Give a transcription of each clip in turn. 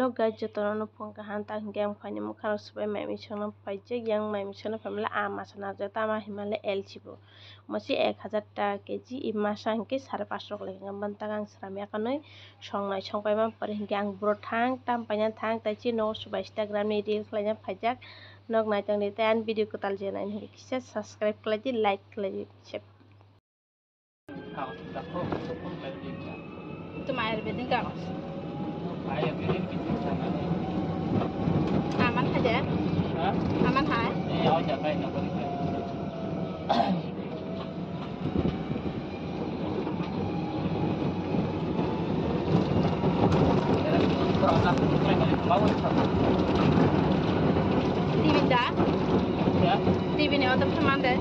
Hello guys, jotono pong kahanta hingga fani mukha subai mai mishono paije yang mai mishono famila masana jata ma himale elchibo mosi 1000 টাকা কেজি ই masa hingke 550 kali ngamban tagang sramya kanoi songnai songpai ma pare hingke ang bro thang tam panya thang tai chi no subai Instagram ni reel khlainya phajak nok nai tang ni tan video ko tal jena hingke kisa subscribe khlai like khlai itu mair beding kagos aman aja aman hai TV dah TV ni untuk teman deh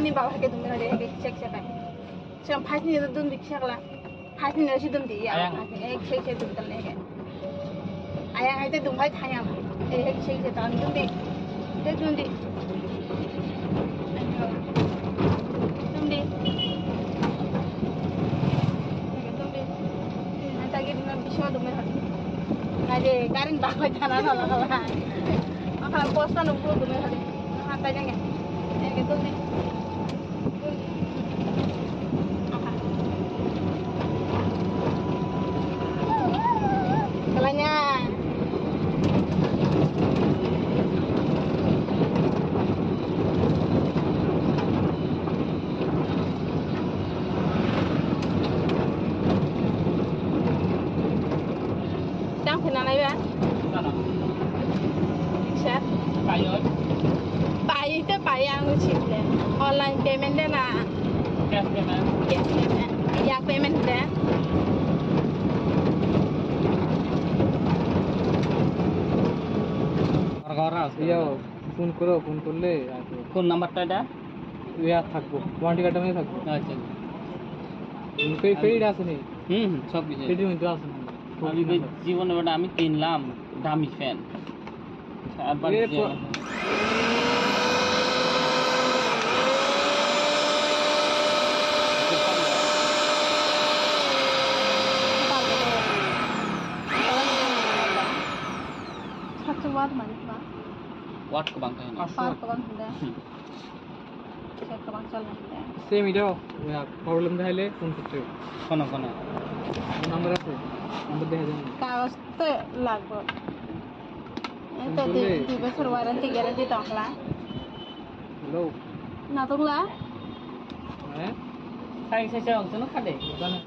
ini bawa ke dumnya dia cek cek kan siapa pasti itu dum cek lah pasti nasi dum dia cek cek dum terlebih ayang itu dum hai tanya cek cek tahun dum di cek dum di nanti lagi dengan bisa dumnya nanti karing bawa jalan lah akan posan umpul dumnya nanti aja nggak gitu nih kalanya đang phải làm này vậy chat bài itu yang lucu deh online payment deh na cash payment ya payment deh orang sih phone করলে কোন নাম্বারটা এটা ইয়া থাকবো ওয়ারেন্টি কার্ডটা মধ্যে থাকবো আচ্ছা পেইড আছে নি সব কিছু পেইড মধ্যে আছে আমি জীবনে বড় আমি কিনলাম দামি ফ্যান আবার Watt ke bangkai ini. Apa ke bang sudah? Saya ke bang salah. Same এটাও প্রবলেম দেখাইলে ফোন করতে হবে কোন নাম্বার আছে নাম্বার দেখা যাবে কাগজ তো লাগবে এটা 2 বছর ওয়ারেন্টি গ্যারান্টি তখলা হ্যালো না তখলা হ্যাঁ সাই সাই অংশ না খাদে জানা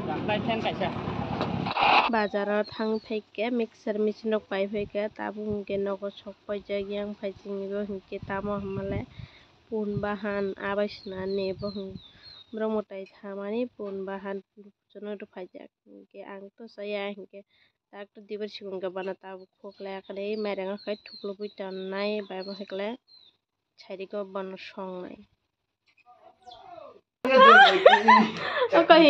bangkai fan kaisa bazaराव थांफैके मिक्सार मेचिन पाइफैके ताबु हिंके नगो सकपाय जागियां फाइजिंनिबो हिंके तामो हमले पुन बाहान आबायसना नेबो ब्रह्मटाय थामानि पुन बाहान जनो तो फाइजाक हिंके आं तो साया हिंके डाक्टर दिबर सिगुंगा बाना ताबु खोखला कने मेरेंगा खाय थुकलो बुइतानाय बायबो हेकले छाइरिको बन संनाय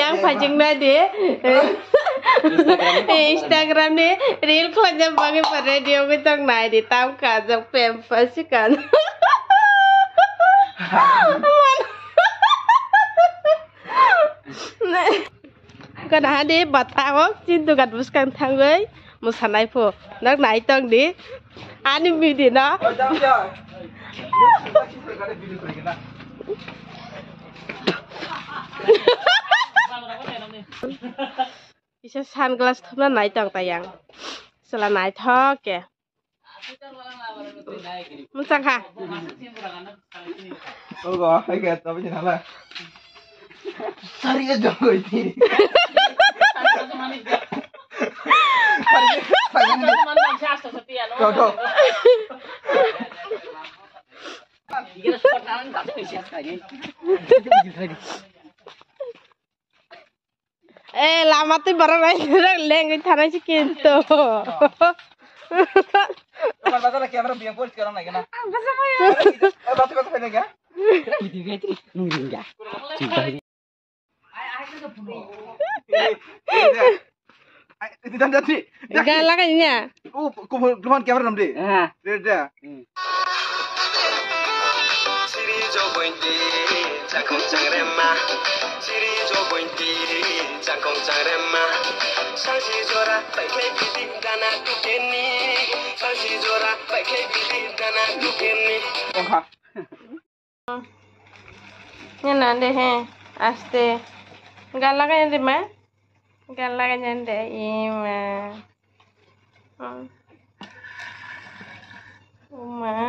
yang pajeng nade Instagram ni reel khlanya bangi par radio ko tang nai di tam ka jak pem pasikan kan hade batao cintu gat buskan thangai musanai pho nak nai tang di ani bidi na bisa sunglass thumna nai tang tayang sela nai thok ke muchang ha ogo hai ke tabe jana sari ga jogoi thi lama tuh barang aja lengket tanah sih kinto. Bukan masalah kamera biang pol sekarang lagi nah. Batu kata pendek ya? Itu dan tadi. Galak kayaknya. Keluhan kamera nam deh. Dia. Ini nanti aste. Galak kayaknya deh mah. Galak kayaknya deh ima. Uma.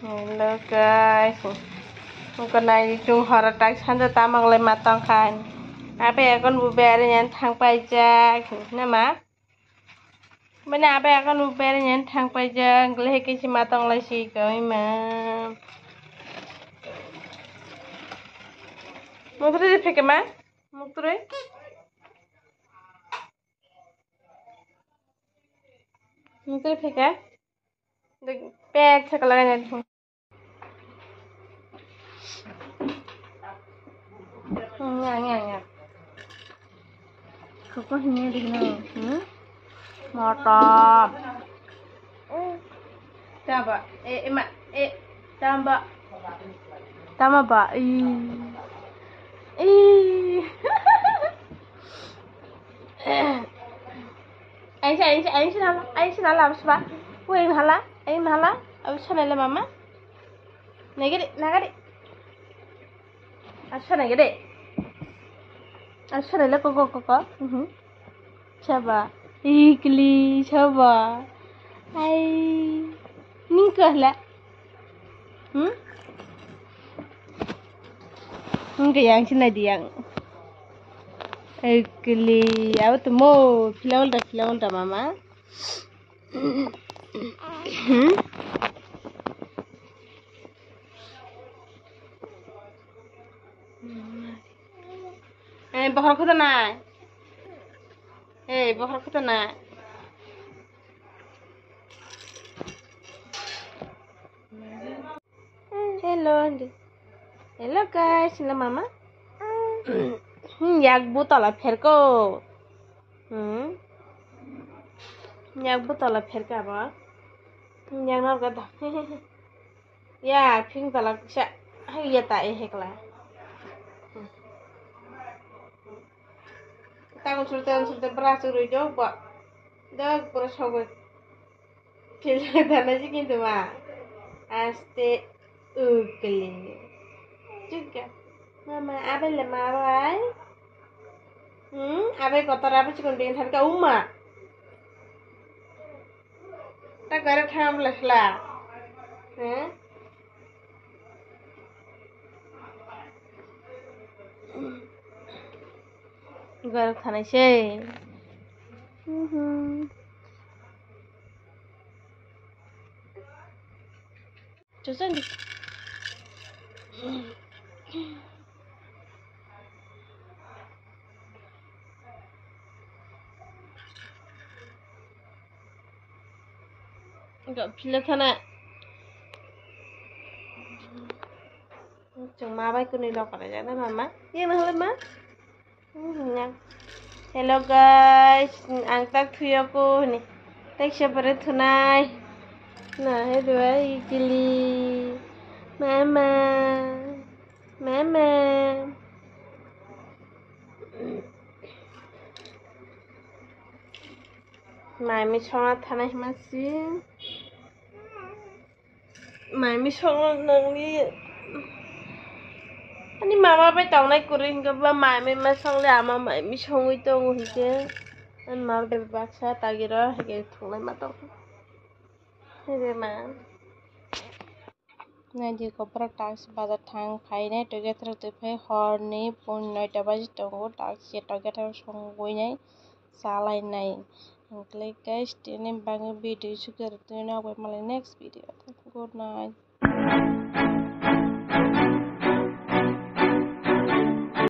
Hello guys. Con này chung họ đã tách sang cho ta mặc lên mặt tòng khăn. Bé con bù bè đi nhắn thang bay ra nè má. Bên nào bé con bù bè đi nhắn thang bay ra lấy cái gì mặt tòng lại xì coi mà. Một cái gì phải cái má? Một cái một cái phải cái. Được bé chắc là cái này. Nggak. Kok ini di mana? Motor. Coba, emak, tambah. Tambah, Pak. Anh sẽ làm sao ba? Quên hả? Anh hả? Ở sao này là mama? Này cái đi. Ở sao này cái đi? Ở sao này là có. Coba. Ikli, coba. Ai. Ni kahla. Cái yang sini dia yang. Ikli, apa tu mo? Filaul dah mama. Bahar kota na. Bahar kota na. Hello guys, ini mama. Yak butala pherko. Yak butala pherka ba. Yak nor gada. Ya, ping tala ksa. Hai ya ta hekla. Tangan sulte beras uru coba. Dah beras hogot. Pilih tanah sih gitu mah. Aste ugly. Juga. Mama, apa lama awal? Apa kotor apa sih kau dengan harga umma? Tak garap ham lah. Garap thana sih. Cusan di. Enggak pilih thana. Cuma apa ikut nih lokal aja na mama. Iya nah lama. Hello guys, ang tak tuyo ko ni. Tak siya pare tunay. Nah, hello ay kili. Mama. Mami chong tanah masih. Mami chong nangi. Ani mamaไปตองในกุริงกับว่าหมายไม่มาช่องเลยมาหมายไม่ช่องไว้ตรงหัวเจ้อันมาเป็นบักชาตากิระให้แกถุงเลยมาตองให้เดี๋ยวมานั่นดีก็ประทักษบาดทางไฟเนี่ยตัวแกทำตัวไฟฮอร์นี่ปุ่นหน่อยแต่ว่าจะต้องก็ตักเสียตัวแกทำช่องไว้เนี่ย सालायनाय ओंख्लै गाइस दिनै बाङो video sugar दिनै आवगाय मालाय next video good night